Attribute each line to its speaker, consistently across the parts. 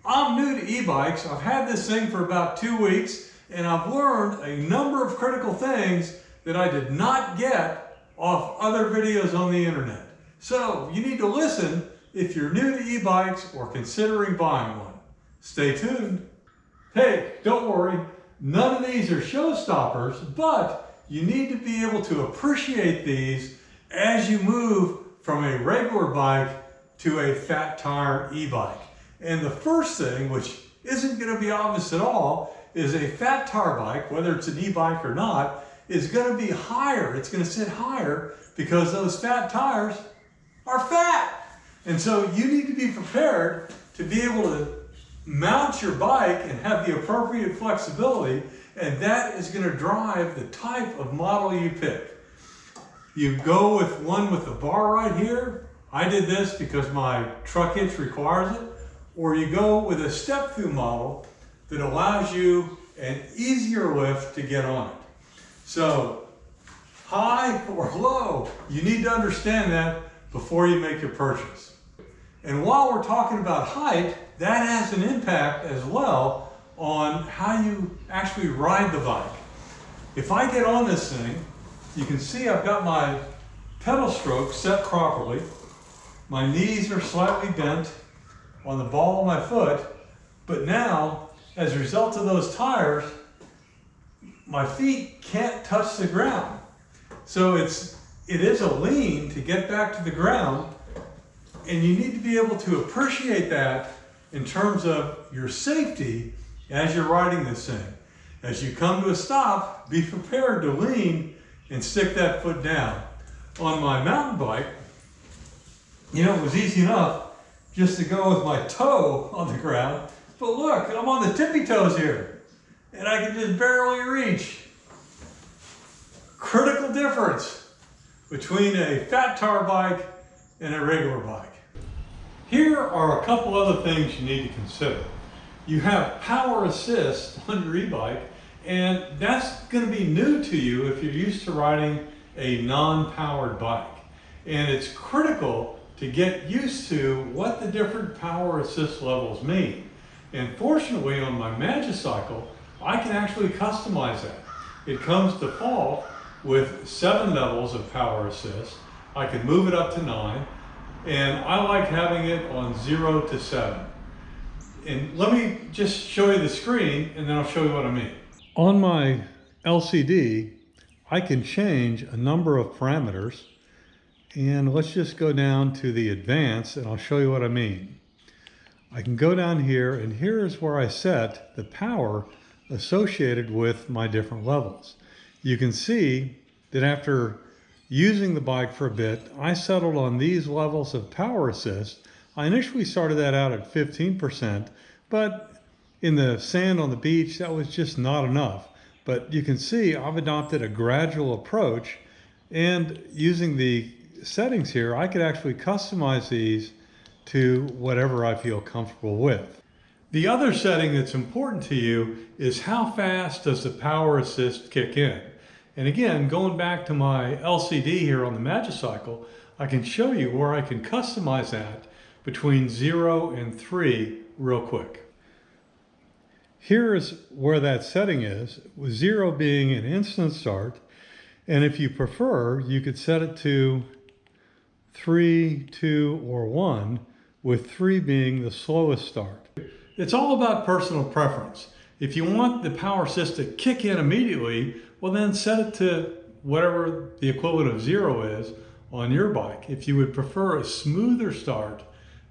Speaker 1: I'm new to e-bikes. I've had this thing for about 2 weeks and I've learned a number of critical things that I did not get off other videos on the internet. So you need to listen if you're new to e-bikes or considering buying one. Stay tuned. Hey, don't worry, none of these are showstoppers, but you need to be able to appreciate these as you move from a regular bike to a fat tire e-bike. And the first thing, which isn't going to be obvious at all, is a fat tire bike, whether it's an e-bike or not, is going to be higher. It's going to sit higher because those fat tires are fat. And so you need to be prepared to be able to mount your bike and have the appropriate flexibility, and that is going to drive the type of model you pick. You go with one with the bar right here. I did this because my Truck Hitch requires it. Or you go with a step-through model that allows you an easier lift to get on it. So high or low, you need to understand that before you make your purchase. And while we're talking about height, that has an impact as well on how you actually ride the bike. If I get on this thing, you can see I've got my pedal stroke set properly. My knees are slightly bent on the ball of my foot, but now, as a result of those tires, my feet can't touch the ground. So it is a lean to get back to the ground, and you need to be able to appreciate that in terms of your safety as you're riding this thing. As you come to a stop, be prepared to lean and stick that foot down. On my mountain bike, it was easy enough just to go with my toe on the ground. But look, I'm on the tippy toes here, and I can just barely reach. Critical difference between a fat tire bike and a regular bike. Here are a couple other things you need to consider. You have power assist on your e-bike, and that's going to be new to you if you're used to riding a non-powered bike. And it's critical to get used to what the different power assist levels mean. And fortunately on my Magicycle, I can actually customize that. It comes default with 7 levels of power assist. I can move it up to 9, and I like having it on 0 to 7. And let me just show you the screen, and then I'll show you what I mean. On my LCD, I can change a number of parameters. And let's just go down to the advanced, and I'll show you what I mean. I can go down here, and here's where I set the power associated with my different levels. You can see that after using the bike for a bit, I settled on these levels of power assist. I initially started that out at 15%, but in the sand on the beach, that was just not enough. But you can see I've adopted a gradual approach, and using the settings here, I could actually customize these to whatever I feel comfortable with. The other setting that's important to you is how fast does the power assist kick in. And again, going back to my LCD here on the Magicycle, I can show you where I can customize that between 0 and 3 real quick. Here is where that setting is, with 0 being an instant start. And if you prefer, you could set it to 3, 2, or 1, with 3 being the slowest start. It's all about personal preference. If you want the power assist to kick in immediately, well then set it to whatever the equivalent of 0 is on your bike. If you would prefer a smoother start,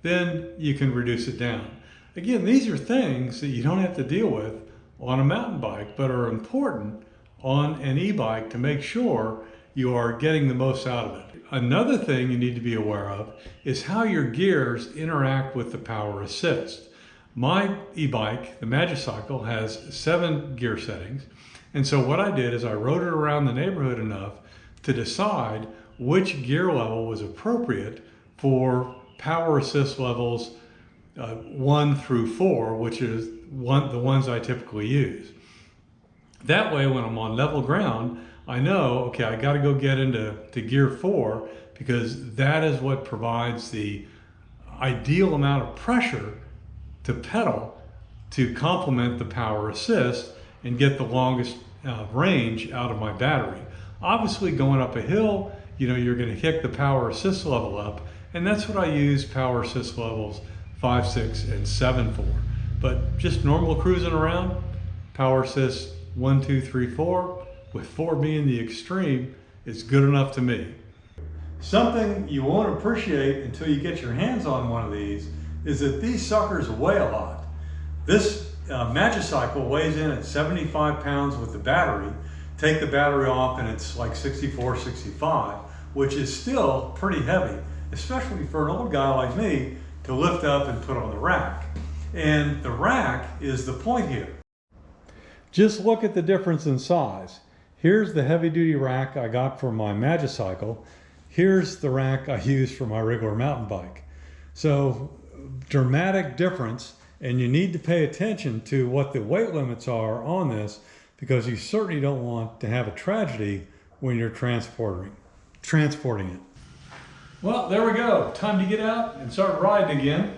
Speaker 1: then you can reduce it down. Again, these are things that you don't have to deal with on a mountain bike, but are important on an e-bike to make sure you are getting the most out of it. Another thing you need to be aware of is how your gears interact with the power assist. My e-bike, the Magicycle, has 7 gear settings. And so what I did is I rode it around the neighborhood enough to decide which gear level was appropriate for power assist levels 1 through 4, which is the ones I typically use. That way, when I'm on level ground, I know, okay, I got to go get into gear 4 because that is what provides the ideal amount of pressure to pedal to complement the power assist and get the longest range out of my battery. Obviously, going up a hill, you're going to kick the power assist level up, and that's what I use power assist levels 5, 6, and 7 for. But just normal cruising around, power assist 1, 2, 3, 4, with 4 being the extreme, is good enough to me. Something you won't appreciate until you get your hands on one of these is that these suckers weigh a lot. This Magicycle weighs in at 75 pounds with the battery. Take the battery off and it's like 64, 65, which is still pretty heavy, especially for an old guy like me to lift up and put on the rack. And the rack is the point here. Just look at the difference in size. Here's the heavy duty rack I got for my Magicycle. Here's the rack I use for my regular mountain bike. So dramatic difference, and you need to pay attention to what the weight limits are on this, because you certainly don't want to have a tragedy when you're transporting it. Well, there we go. Time to get out and start riding again.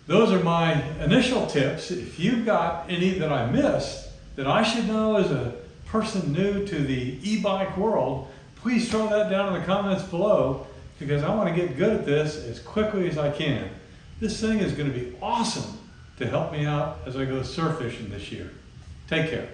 Speaker 1: Those are my initial tips. If you've got any that I missed that I should know as a person new to the e-bike world, please throw that down in the comments below, because I want to get good at this as quickly as I can. This thing is going to be awesome to help me out as I go surf fishing this year. Take care.